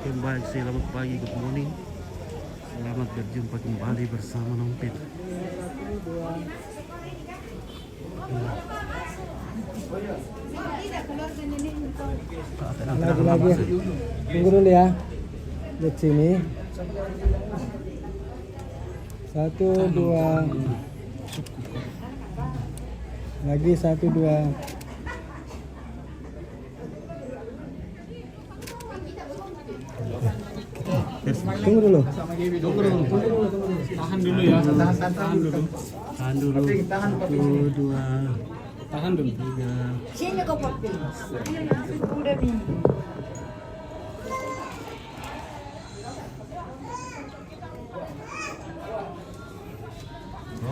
Kembali, selamat pagi, good morning. Selamat berjumpa kembali bersama Nompit. Lagi-lagi tunggu dulu ya. Lihat sini. 1, 2. Lagi 1, 2. Tunggu dulu. Tahan dulu ya. Tahan dulu. Tahan dulu. 1, 2. Tahan dulu. 3. Sini kau papi. Udah nih.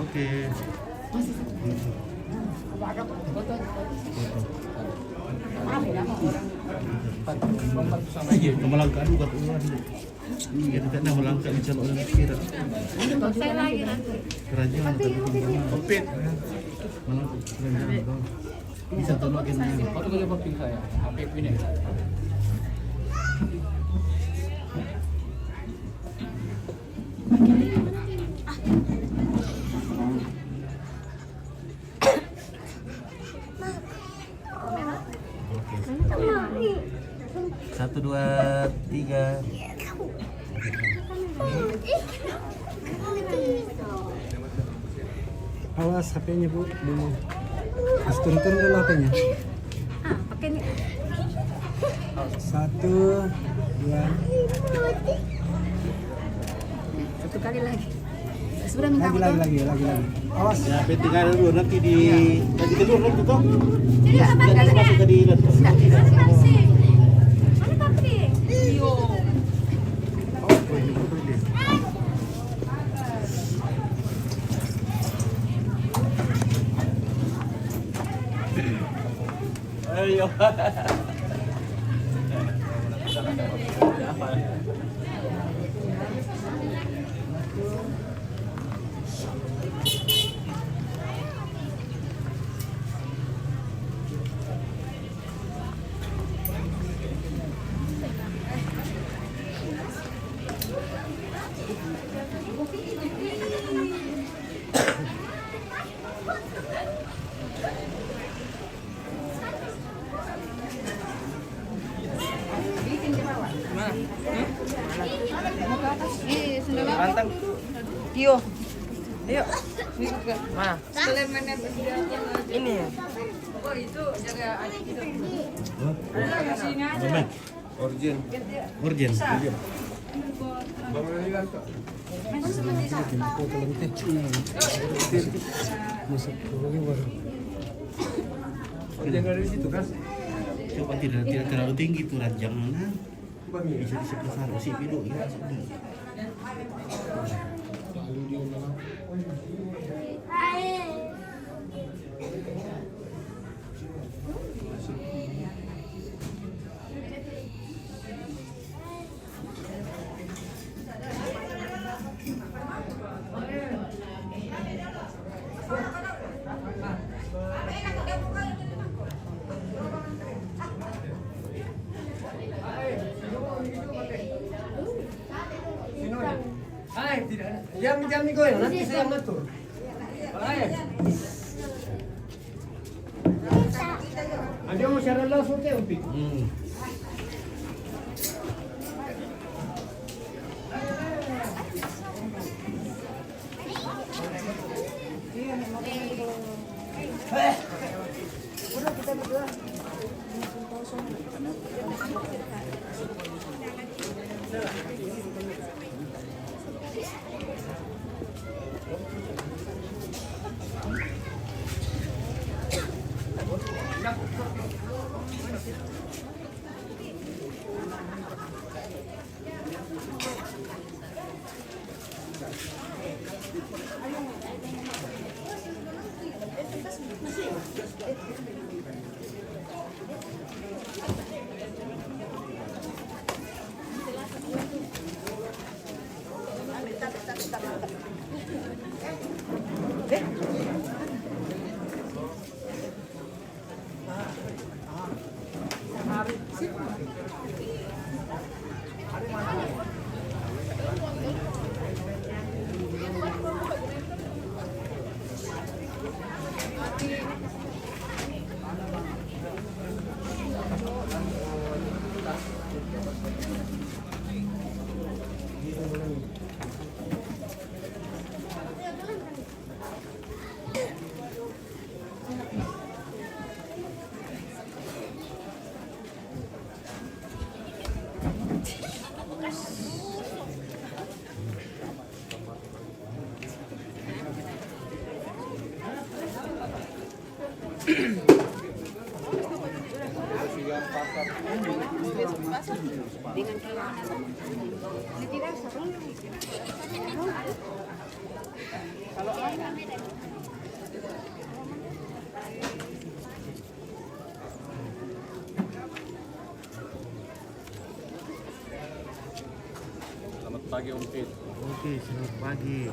Oke. Kemalangka aduh kat ulan. Iya, tidak nak melangkah di calon orang kira. Saya lagi nanti. Kerajaan tapi tinggal Nompit. Melangkah kerajaan. Bisa tolongin. Foto aja papi saya. HP ini. Satu, 2, 3. Awas HP-nya Bu. Dulu. Mas turun dulu HP-nya. Pakai nih. 1, 2. Satu kali lagi. Sudah minta Lagi. Awas. Ya, tinggal dulu nanti di nanti telur nanti toh. Jadi apa Nanti masuk ke di Mana papi? Yo. Ayo. Pantang. Yo. Ayo. Mana? Ini ya. Oh, itu jaga itu. Urgent. Urgent. Jangan dari situ kan. Coba tidak terlalu tinggi tuh ranjangan. Bisa di sebelah sana sih video ya. Hai, tidak. Jam nih goyang, nanti saya ngatur. Hai. Ada mau share langsung ke Upi. Dengan kiloan. Tidak seru. Kalau Selamat pagi Om Pit. Oke, selamat pagi.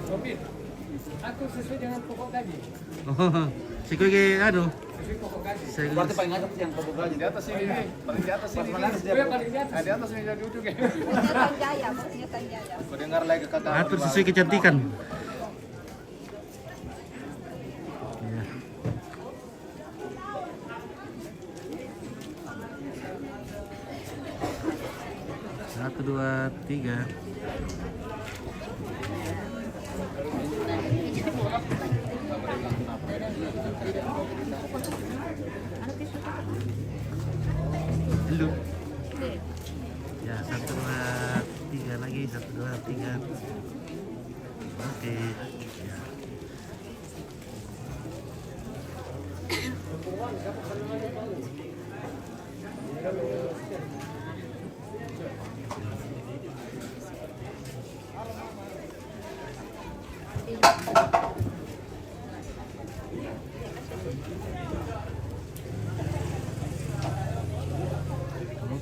Om Pit, aku sesuai dengan pokok gaji. Oh, sikoy ke ano? Sesuai pokok gaji. Saya paling atas yang pokok gaji di atas ini, paling di atas ini. Oh ya paling di atas. Di atas ini dia duduk ya. Tanjaya, maksudnya Tanjaya. Kau dengar lagi kata atur sesuai kecantikan. Ya. Satu, dua, tiga. Dulu. Ya, satu, dua, tiga lagi, satu, dua, tiga. Oke. Ya.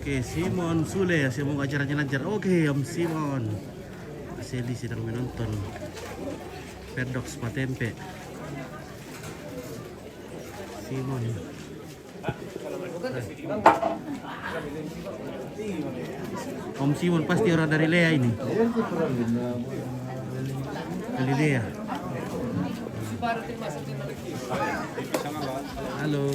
Oke, Simon Sule, semoga acaranya lancar. Oke, Om Simon. Mas Eli sedang menonton Perdox Patempe. Simon. Om Simon pasti orang dari Lea ini. Dari Lea. Halo.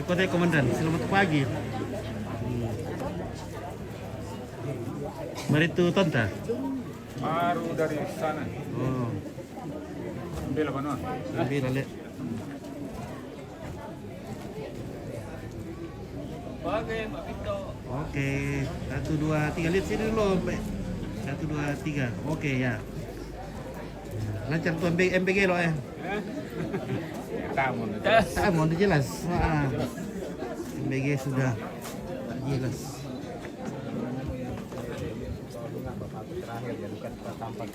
Kota Komandan, selamat pagi. Mari tu Tonta. baru dari sana. Oh, Ambil apa non? ambil ale. Oke, 1, 2, 3 lihat sini dulu. 1, 2, 3. Oke ya. Lancar tuh MPG lo ya. Tamu. Mau jelas. Wah. MPG sudah jelas. Terakhir ya bukan tampak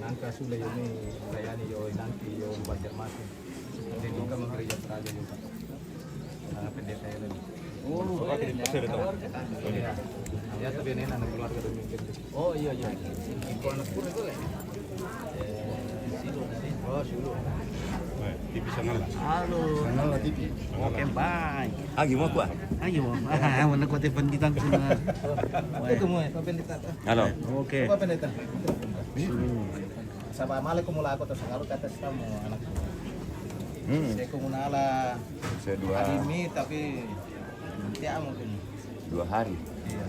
angka sudah ini layani yo nanti yo Banjarmasin dan juga mengereja Praja juga pendeta ini. Oh, ya tapi ini anak keluarga demikian. Oh iya iya. Itu anak pun itu lah. Oh sulu. TV sana lah. Halo. Sana TV. Oke, bye. Agi mo kuah. Ayo, mana kuat pendidikan semua. Itu mo, pendeta. Halo. Oke. Apa pendeta? Assalamualaikum mula ako to sa kalot kata sa mo anak ko. Saya kumunala Saya hari ini tapi nanti amo din. 2 hari. Iya.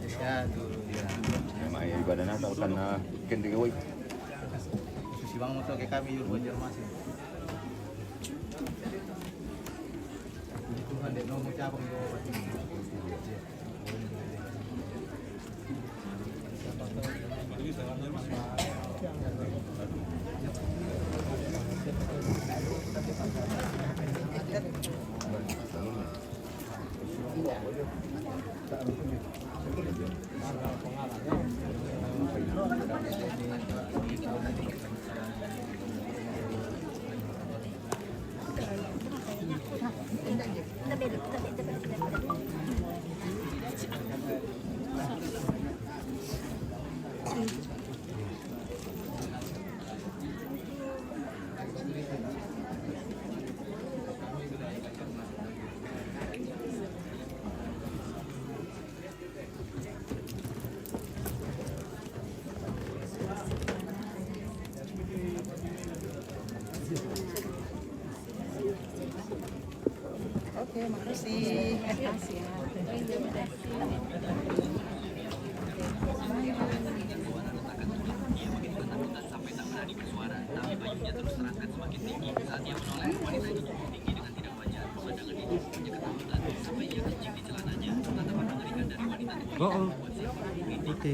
Saya tuh ya. Memang ibadah Natal karena kendi gawai. Susibang mo to kay kami yun Banjarmasin. Tuhan dek no mo capang yo. Oke, makasih. Makasih ya. Oh, oke.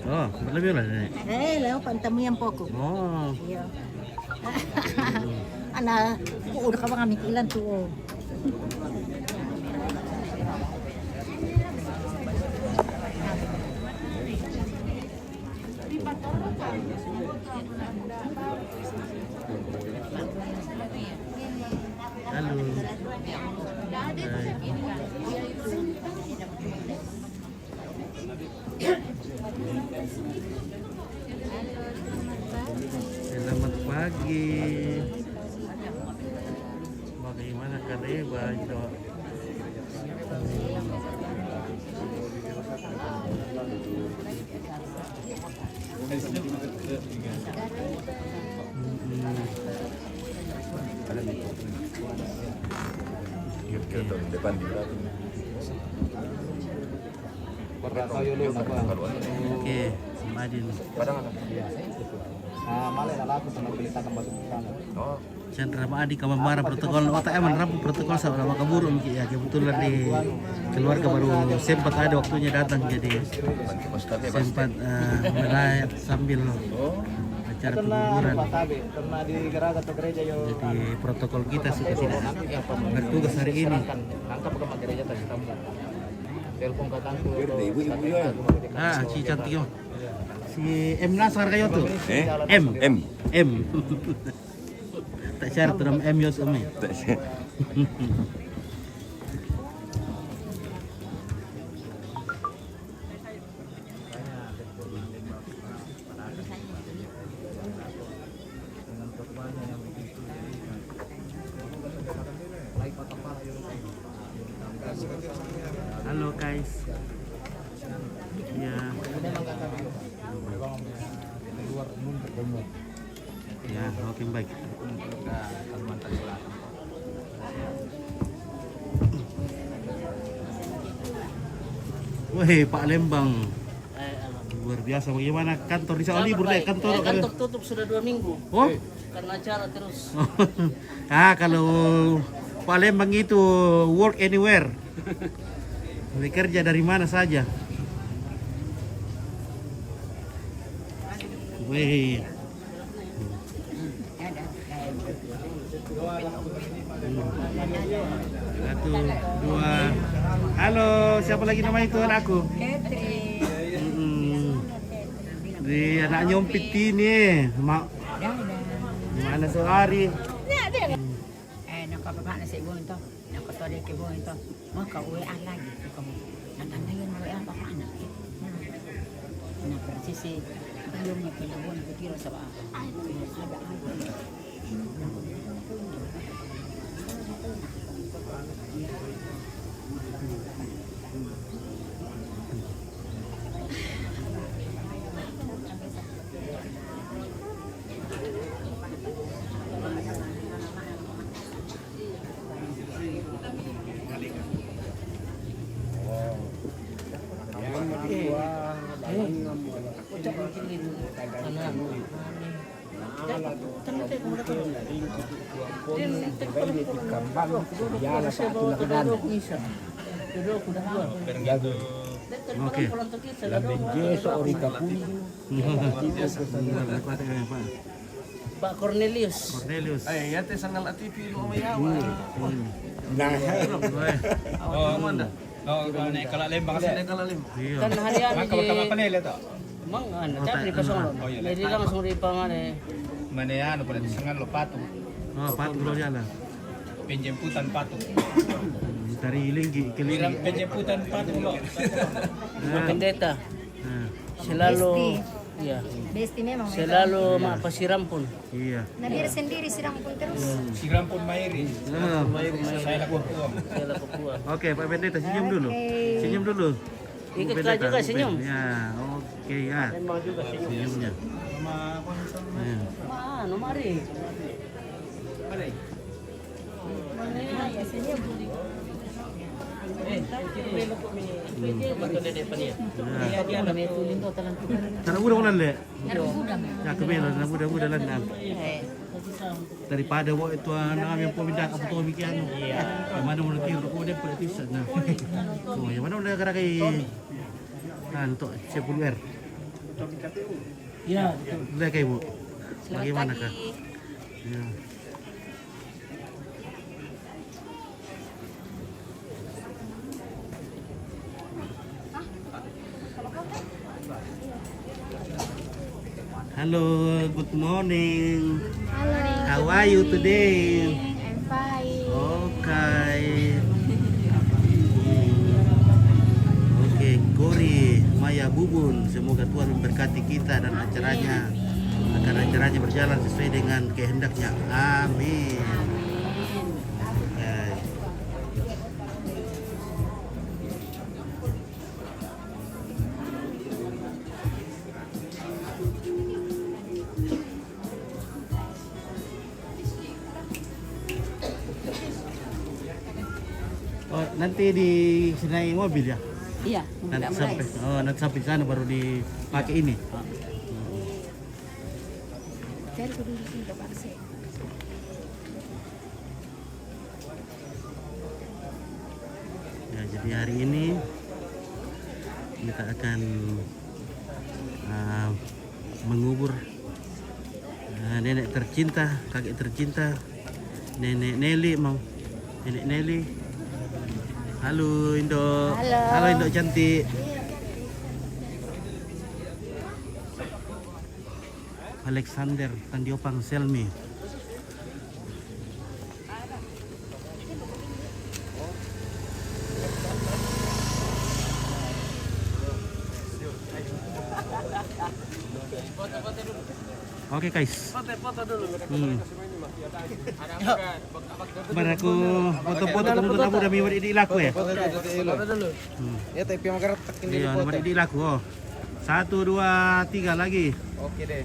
Oh, berlebih lah Nenek. Leo pantamian poko. Oh, Iya. Ana, udah ka mga mikilan to. halo. Selamat pagi. Bagaimana Kareba itu? Ada nih. Ke depan di belakang. Pernah tahu lu apa? Oke, Madin. Padang ada. Malah laku sama pelitakan batu sana. Oh, Chandra Madi kamar protokol otak emang rapi protokol sama nama kabur ya kebetulan di keluarga baru sempat ada waktunya datang jadi nanti pas tadi pas. sempat melayat sambil acara penghiburan. Pernah di gereja yo. Jadi protokol kita sudah tidak bertugas hari ini. Angkat ke gereja tadi kamu. Telepon ke tangku. Ibu ya. Ah, si cantik yo. Si M Nasar kayo tuh. M. M. Tak share tuh nama M Yos Ome. Halo guys. Ya. Ya, oke baik. Kalimantan Selatan. Wih, Pak Lembang. Luar biasa bagaimana kantor di sana libur deh kantor. Kantor tutup sudah 2 minggu Oh. karena acara terus. Kalau Pak Lembang itu work anywhere. Boleh kerja dari mana saja. Wih. Satu, dua. Halo, siapa lagi nama itu anakku? Di anak nyompit ini, mana sehari? Nakapapa na sa ibo ito. Nakatodi ka ibo ito. Makauwian lagi. Kamu natandayan mo yan baka anak. Na persisi yung pinabon ko sa baa. Ada ay. Oke. Pak Cornelius. Cornelius. Ay, yate sangal atipi mo mayawa. Oh, mana? Oh, kalau Lembang Kasi kalalim. Iya. Kan harian Kalau panel itu. Mang ano, tapi pasong. Jadi langsung di pangane. Mana ya, anu pada disengan lo patung. Oh, patung lo ya lah. Penjemputan patung. Dari Ilinggi ke Bilang Ilinggi. penjemputan patung lo. Pendeta. Nah, Selalu Iya. Besti memang. Selalu mapasiram pun. Iya. Nadir sendiri sirang pun terus. Siram pun Mairi. Oh. Saya lakukan. Saya Papua. Oke, Pak Pendeta senyum dulu. Oke. Senyum dulu. Ikut Bu lah Pendeta, juga Bu senyum. Ya, oke ya. Mau juga senyum. Senyumnya. Ya. Mana mari? Ya senyum. Betul dede pania. Ya. Dia udah metulin tuh talang tuh. Tanah muda mana le? Udah. Ya kebelo, tanah muda lan na. Daripada wo itu anak yang pemindah apa tuh mikian. Iya. Yang mana mau tiru ko dia pada tisan na. Oh, yang mana udah kara kay untuk Sepuluher. Ya. Udah kay Bu. Bagaimana kah? Ya. Hello, good morning. Halo. How are you today? I'm fine. Okay. Oke, Gori, Maya Bubun, semoga Tuhan memberkati kita dan acaranya agar acaranya berjalan sesuai dengan kehendaknya. Amin. Oke. Oh, nanti di sini mobil ya? Iya, Nanti sampai, nanti sampai sana baru dipakai ini. Cari ke dulu sini Pak Arse. Ya, jadi hari ini kita akan mengubur nenek tercinta, kakek tercinta, Nenek Nelly Nenek Nelly. Halo Indo. Halo. Indo cantik. Alexander Tandiopang Selmi. Oke guys. Foto dulu. Kemarin aku foto-foto untuk kamu udah miwat ini laku ya. Foto dulu. Ya tapi yang takin Iya, nomor ini laku. Oh. 1, 2, 3 lagi. Oke deh.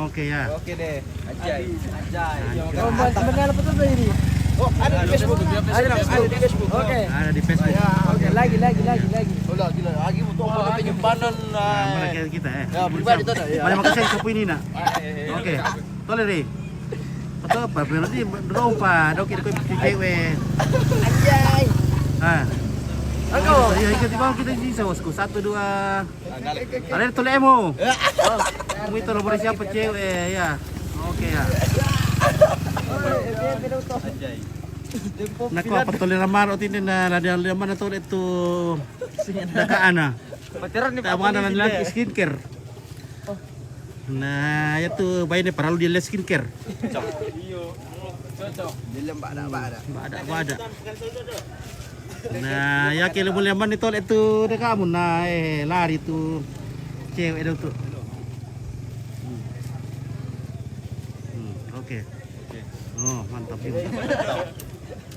Oke ya. Oke deh. Ajay. Benar foto ini. Oh, ada di Facebook. Ada di Facebook. Oke. Ada di Facebook. Oke, lagi. Oh, lagi lagi untuk penyimpanan. Nah, mereka kita ya. Ya, pribadi tuh ya. Mari makasih kopi ini nak. Oke. Tolong deh. Foto apa? Berarti berapa? Oke, kopi cewek. Anjay. Ah. Aku. Iya, ikut bawah kita di sawasku. 1, 2. Ada tolong emo. Kamu itu nomor siapa cewek ya? Oke ya. Nako apa tolong ramar otin na ada mana tuh itu dakaan na. Kamu ada lagi skincare. Nah, itu bayi ini perlu dia skincare. Ada. Nah, ya kalau boleh mana itu dek kamu nah lari tuh cewek itu tuh. Oke. Oh, mantap juga.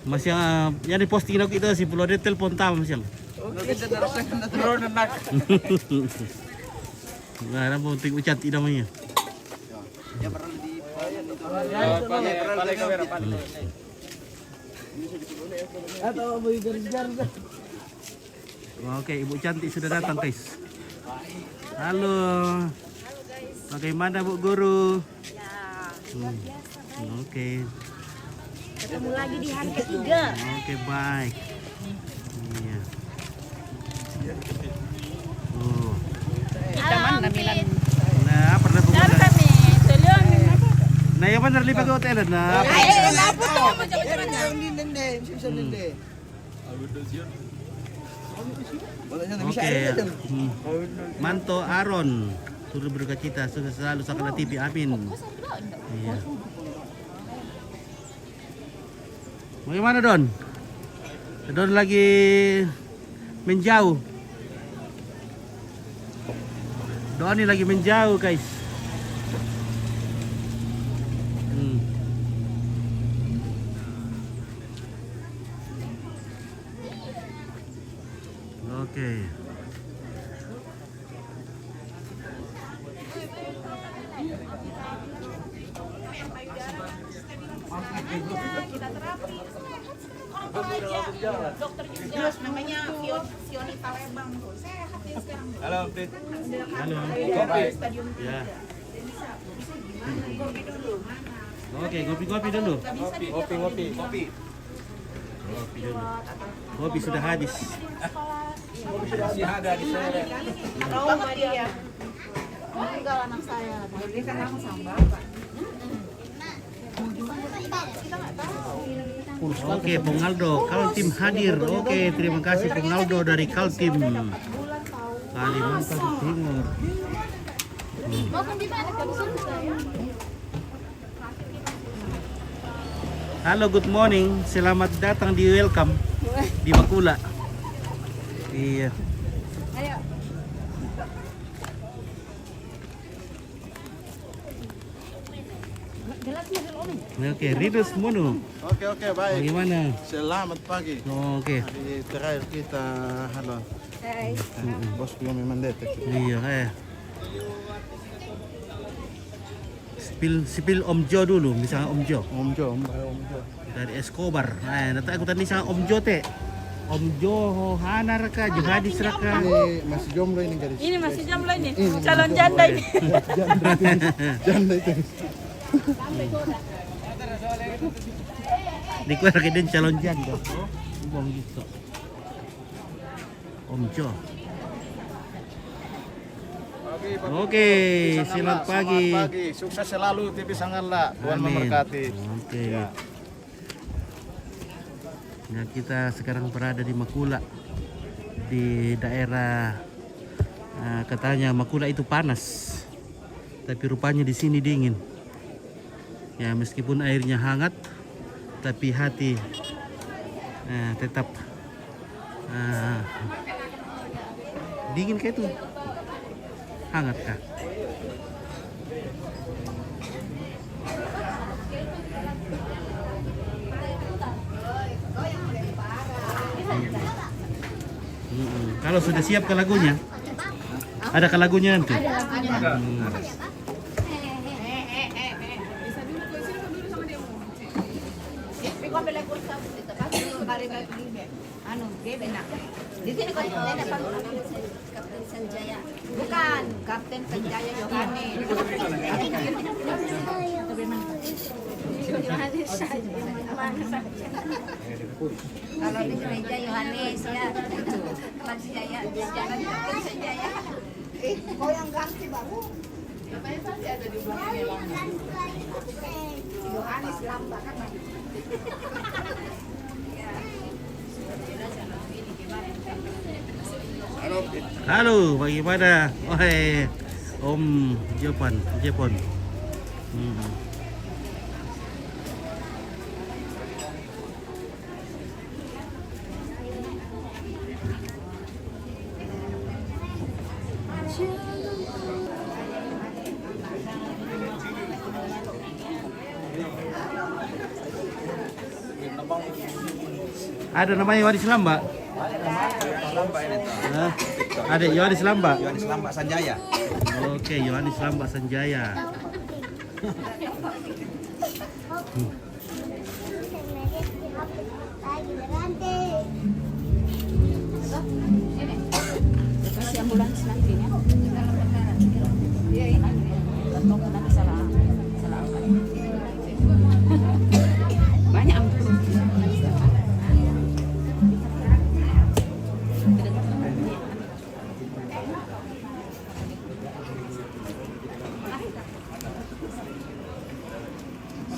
Mas yang di posting aku itu si pulau detail telepon tahu mas yang. Nah, ada penting ucat tidak namanya. Ya perlu di Atau mau garis-garis. Oke, Ibu cantik sudah datang, guys. Halo. Bagaimana Bu Guru? Oke. Ketemu lagi di hari ketiga. Oke, baik. Iya. Oh. Nah, pernah Bu. Nah, yang benar lipat ke hotel nah. Oke. Manto Aaron sudah berduka cita, sudah selalu sakala TV. Amin. Iya. Bagaimana Don? Don lagi menjauh. Doni lagi menjauh guys. Oke. Dokter juga namanya Fioni Palembang. Sehat dia sekarang. Halo, Fit. Halo. Stadion Ya. kopi dulu. Oke, ngopi-ngopi dulu. Ngopi. Kopi dulu. Kopi sudah habis. Masih ada di sana. Tahu sama dia. Meninggal anak saya. Dia kan langsung sama bapak. Kita nggak tahu. Oke, Pongaldo, Kaltim hadir. Oke, terima kasih Pongaldo dari Kaltim, Kalimantan Timur. Makan di mana? Kamu sudah ya? Halo, good morning. Selamat datang di welcome di Makula. Iya. Ayo. Oke, Ridus Munu. Oke, baik. Bagaimana? Selamat pagi. Oke. Hari terakhir kita halo. Hai. Bos juga mendetek. Iya, Sipil Om Jo dulu, misalnya Om Jo Om Jo. dari Escobar. Nanti aku tadi sama Om Jo teh. Om Jo Hana raka, Johadis raka. Ini masih jomblo ini gadis. Ini masih jomblo ini. Calon janda ini. Janda itu. Di kuar din calon janda. Bong gitu. Om Jo. Oke, selamat pagi. Selamat pagi. Sukses selalu TV Sangala. Tuhan Amin. memberkati. Oke. Nah, kita sekarang berada di Makula, di daerah katanya Makula itu panas, tapi rupanya di sini dingin. Ya, meskipun airnya hangat, tapi hati tetap dingin kayak itu. Hangat kah? Kalau sudah siap ke lagunya, ada ke lagunya nanti. Anu, dia benar. Di sini kau ada Kapten Sanjaya. Bukan, Kapten Sanjaya Yohane. Kalau di gereja Yohanes ya. Sanjaya, jangan Kapten Sanjaya. Kau yang ganti baru. Ada di belakangnya. Yohanes Lamba kan. Halo, bagaimana? Om Jepon. Ada namanya Yohanes Lamba? Ada Yohanes Lamba? Yohanes Lamba Sanjaya. Oke, Yohanes Lamba Sanjaya. Kasih ambulans nanti ya. Iya, ini. Kantong nanti salah apa. Banyak ambulans.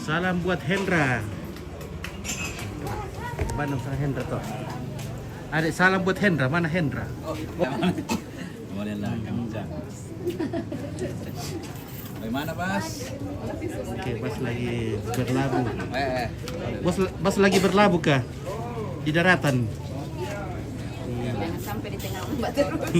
Salam buat Hendra. Bandung sama Hendra toh. Adik salam buat Hendra, mana Hendra? Boleh lah, kamu jangan. Bagaimana, Bas? Oke, Bas lagi berlabuh. Eh. Bas lagi berlabuh kah? Di daratan. Jangan sampai di tengah ombak terus.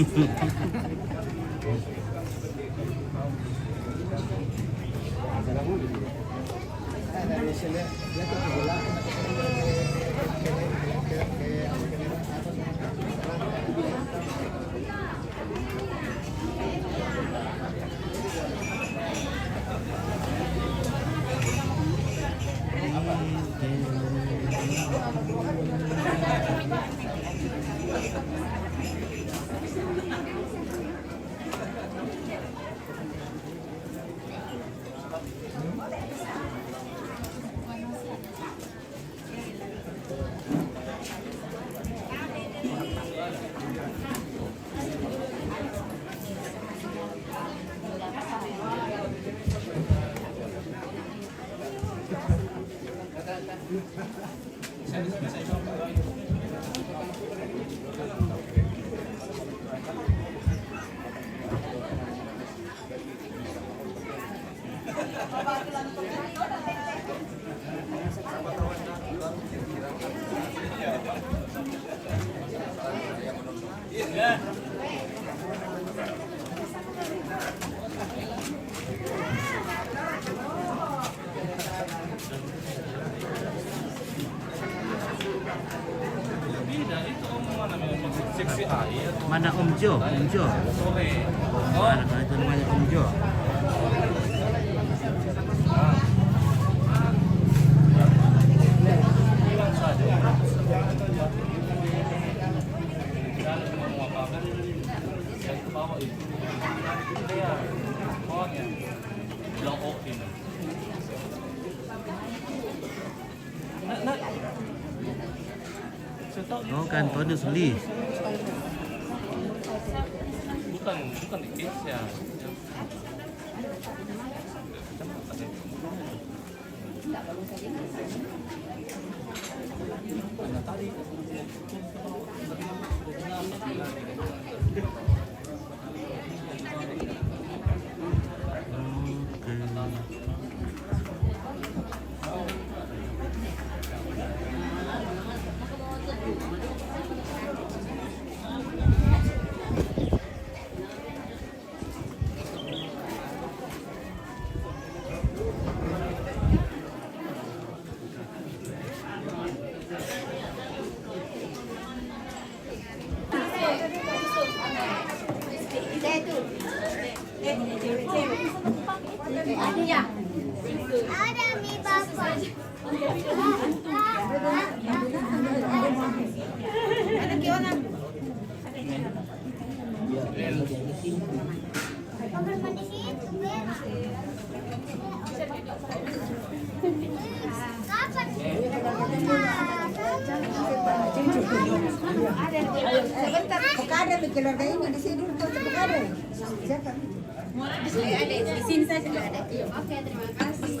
Mana Om Jo? Om Jo. Mana itu namanya Om Jo? Oh, kantornya Suli. bukan di kids ya. Ada mie bapak. Ada gimana? Kamar mandi situ, kapan? Sebentar, ada di keluarga ini di sini tuh ada. Siapa? Ada di sini saja ada. Oke, terima kasih.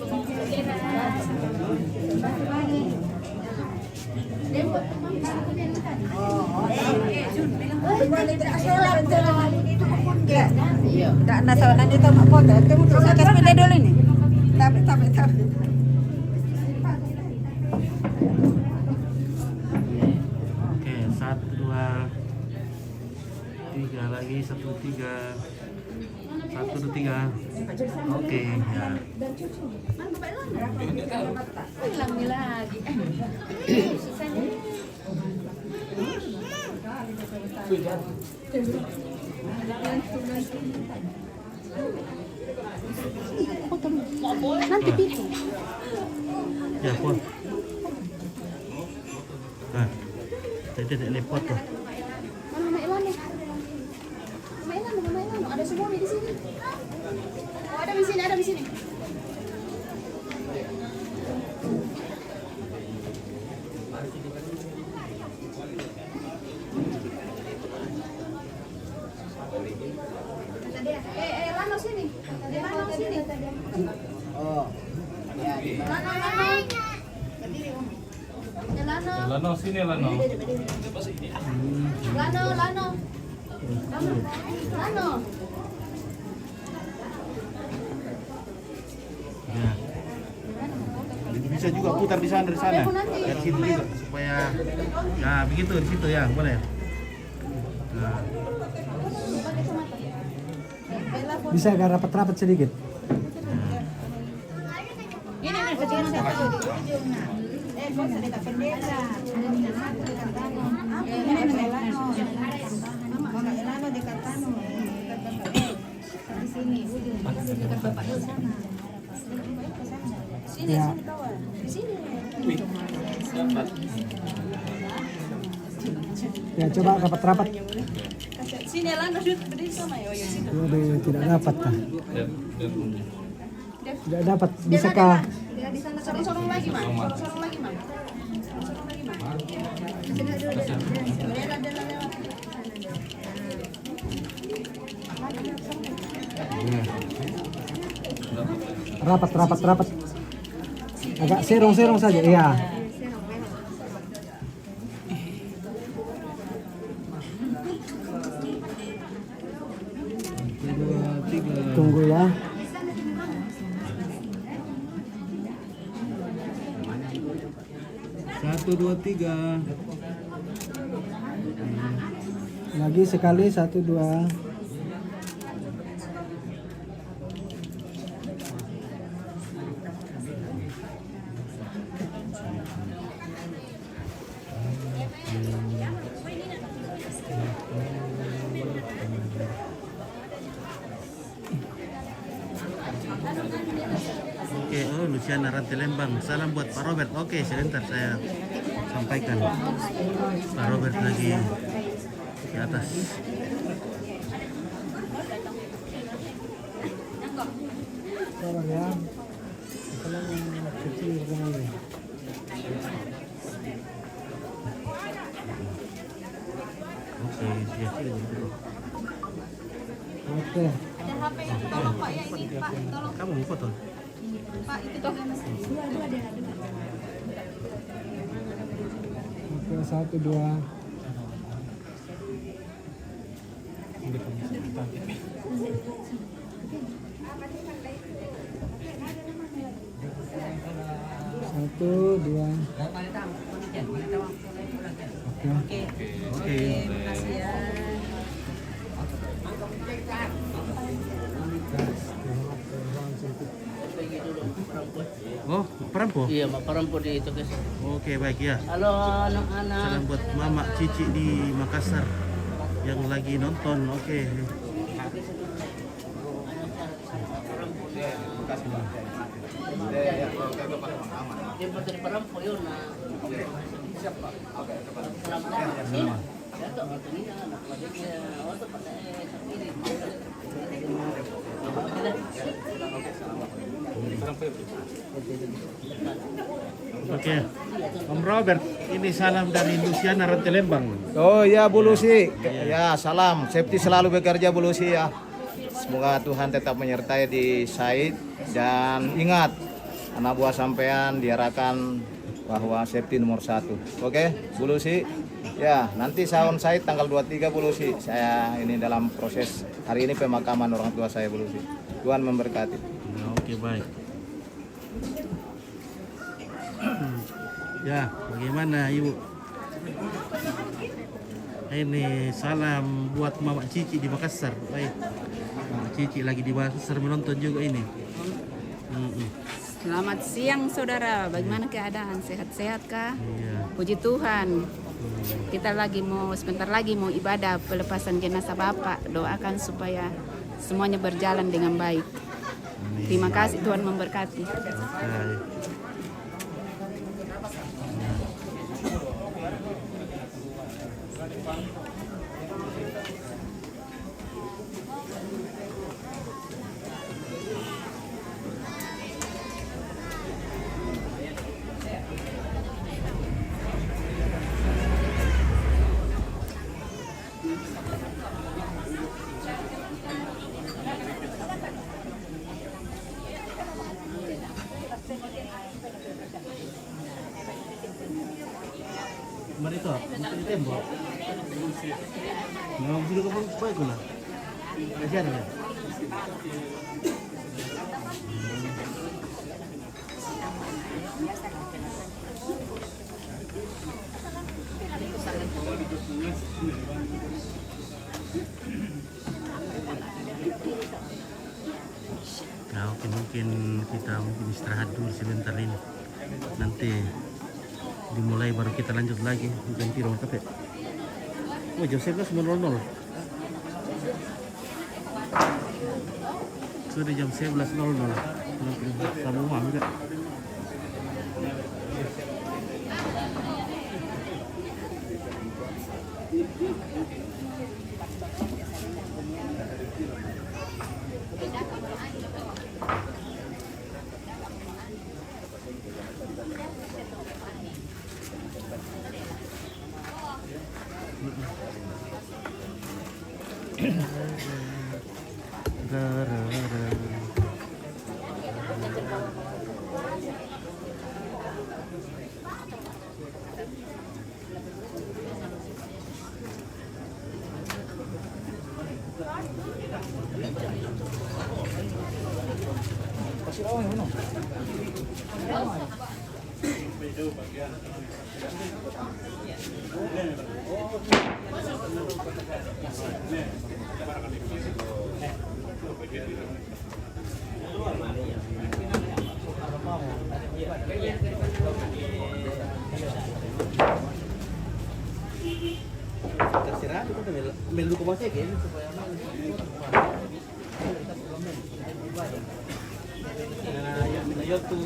Tak nasawa nanti tahu apa dah. Temu terus saya kasih pindah dulu ini. Tapi. Oke, 1, 2, 3 lagi, 1, 3. 1, 2, 3. Oke, ya. Hilang lagi. Susahnya. Nanti pipi. Ya, pun. Nah, tadi ada lepot tuh. Mana Ilano? Ada semua di sini. Oh, ada di sini. Lano sini. Oh. Lano sini Lano. Lano. Ya. Bisa juga putar di sana dari sana. Dari situ juga supaya ya begitu di situ ya, boleh. Nah, Bisa agak rapat-rapat sedikit. Ya coba rapat-rapat. Sini lah, berdiri sama ya. Tidak dapat kah? Tidak dapat. Bisakah? Tidak di sana, sorong-sorong lagi, Mang. Sorong-sorong lagi, Mang. Rapat. Agak serong-serong saja. Iya. Tunggu ya. Satu, dua, tiga. Lagi sekali 1 2. Oke, oh Luciana Ranti Lembang. Salam buat Pak Robert. Oke, sebentar saya sampaikan. Pak Robert lagi di atas. Sabar ya. Kalau kecil begini. Oke, ya. Oke. Ada HP yang tolong Pak ya ini, Pak. Tolong Kamu mau foto? Pak itu tuh. Oke, 1 2. Satu, dua. Oke. Oke. Oh, perempuan? Iya, Mak perempuan di itu guys. Oke, baik ya. Halo anak-anak. Salam buat Mama Cici di Makassar yang lagi nonton. Oke. Dia buat dari perempuan yun na. Siap Pak. Oke, selamat. Ya tuh, ini anak lagi waktu pakai ini. Oke. Om Robert, ini salam dari Luciana Ranti Lembang. Oh ya Bu Lucy, ya salam, safety selalu bekerja Bu Lucy ya. Semoga Tuhan tetap menyertai di Said dan ingat anak buah sampean diarahkan bahwa safety nomor 1. Oke, Bu Lucy. Ya, nanti saya on Said tanggal 23 Bu Lucy. Saya ini dalam proses hari ini pemakaman orang tua saya Bu Lucy. Tuhan memberkati. Oke, baik. Ya, bagaimana Ibu? Ini salam buat Mama Cici di Makassar. Baik. Mama Cici lagi di Makassar menonton juga ini. Selamat siang saudara, bagaimana keadaan? Sehat-sehat kah? Iya. Puji Tuhan. Kita sebentar lagi mau ibadah pelepasan jenazah Bapak. Doakan supaya semuanya berjalan dengan baik. Terima kasih, Tuhan memberkati. Oke. Marito, masih di tembok. Nah, sudah kamu baik lah. Kasihan ya. Nah, oke. mungkin kita istirahat dulu sebentar ini. Nanti dimulai baru kita lanjut lagi. Ganti ruang kafe. Oh, jam 11.00. Sudah jam 11.00. Semua enggak. Ambil dulu ke ini supaya yang tuh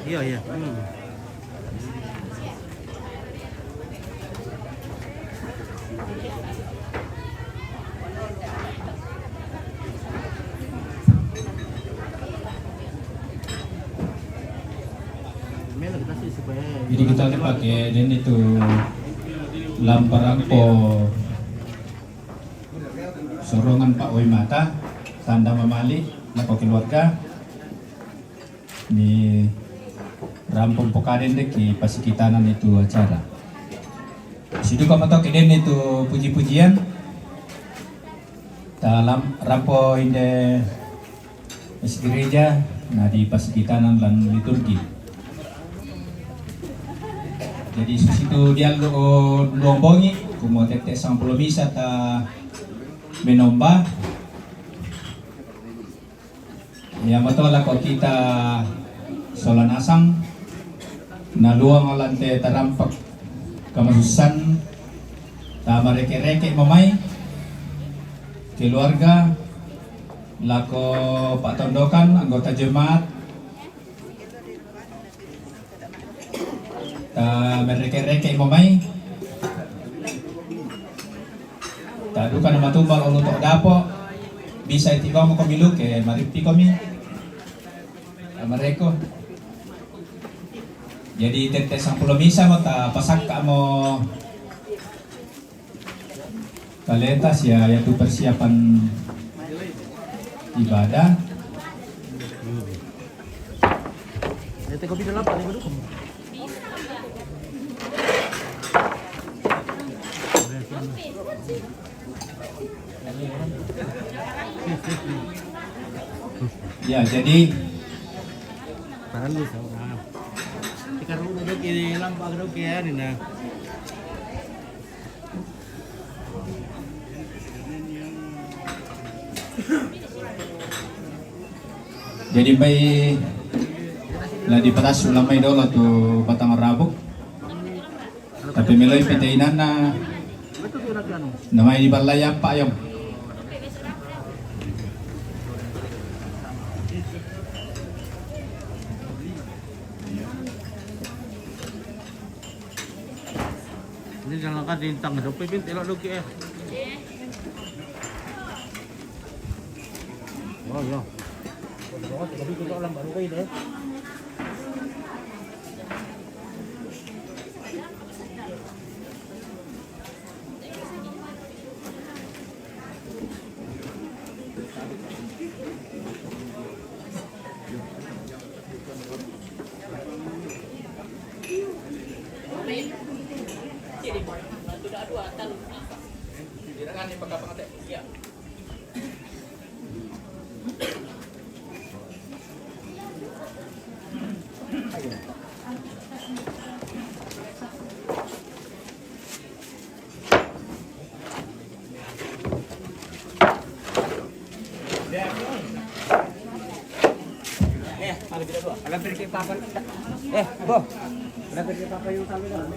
iya iya. Jadi kita pakai dan itu lampa-lampo sorongan Pak Wimata tanda memali napa keluarga di rampung pokaden deki pasikitanan itu acara. Situ kamu tahu keden itu puji-pujian dalam rampo inde masjid gereja nah di pasikitanan dan liturgi. Jadi situ dia lombongi kumo tete 10 misa ta menomba. Ya betul lah kalau kita solan asang na luang alante tarampak kamasusan ta mareke-reke mamay keluarga lako Pak Tondokan anggota jemaat ta mereke-reke mamay ta dukan matumbal ulo tok dapo bisa iti mo komilu ke maripti kami mereka. Jadi tete 10 misa mo ta pasak ka mo kaletas ya yaitu persiapan ibadah. Tete kopi dalam apa nih dulu? Ya jadi parang lu sama. Ikaru udah kiri lampu agak ya nih nah. jadi bayi lah di patas ulamay daw lah tu batang rabok. Tapi meloy pitainan na namay di balaya pa yung. Ini jangan kan dintang do pipin elok lagi eh. Oh ya. Oh, tapi kita orang baru kayak deh. Alam pergi papa. Bo. Alam pergi papa yung sabi na.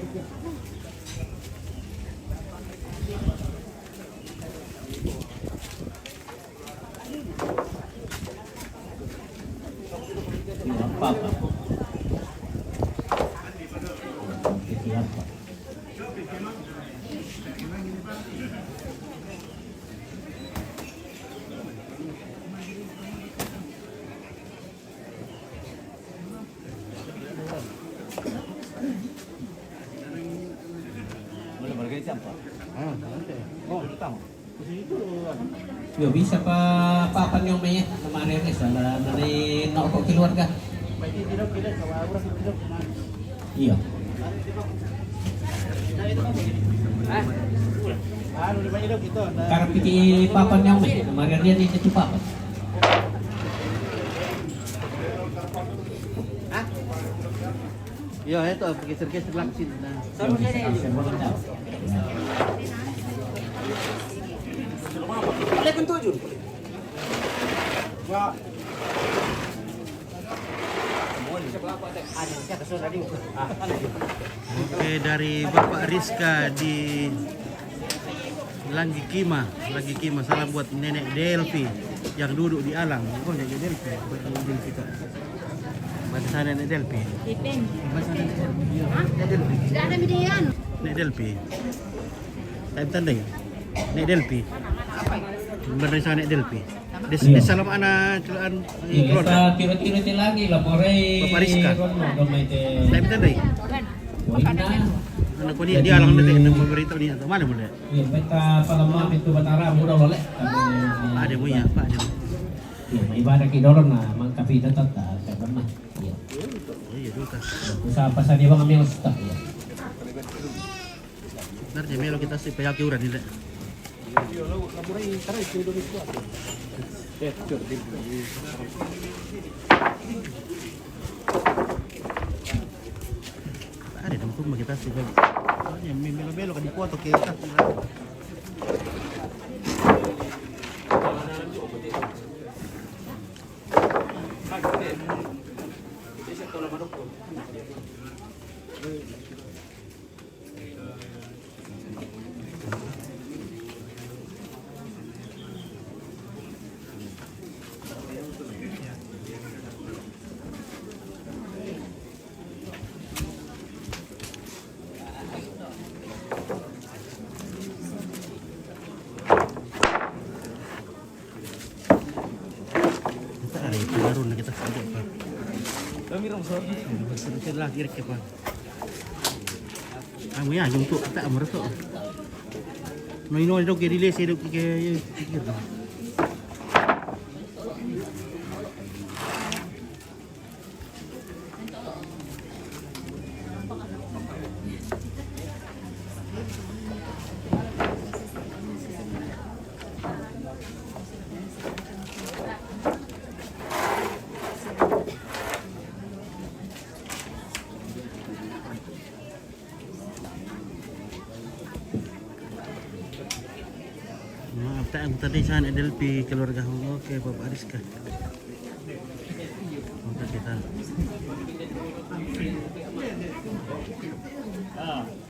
Yo bisa pa papan yung may naman rin sa na ko keluarga. Iya. Karena pikir papan yang may naman rin itu papan. Yo, itu geser-geser langsung. Sama Ada pun tujuh. Oke, dari Bapak Rizka di Lagi Kima, salam buat Nenek Delvi yang duduk di alang. Oh, Nenek Delvi, Delvi kok. Bahasa Nenek Delvi. Bahasa Nenek Delvi. Nenek Delvi. Tidak ada median. Nenek Delvi. Tanda ya? Nenek Delvi. Benar Nenek Delvi. Di salam anak celaan Kita kira-kira lagi lapore. Bapak Rizka. Tanda ya? Wina. Anak ko dia alang nanti ng paborito niya. Mana mo na? Iya, beta palama pintu batara mudah lolek. Ada mo ya, Pak. Iya, may ibadah kidoron na mga kapita tata sa pernah. Iya. Iya, dukas. Sa pasan iba kami ang stop. Iya. Nanti melo kita sih payaki uran nila. Ada dong kita sih. Soalnya melo-melo kan di foto kita. Baru na kita sedek pa. Kami rom so. Sedek lah kira ke pa. Kamu ya jung tu tak amar tu. Mai no do ke dile se do ke pikir. Maaf, tak anggota desa NLP keluarga. Oke, Bapak Rizka. Untuk kita.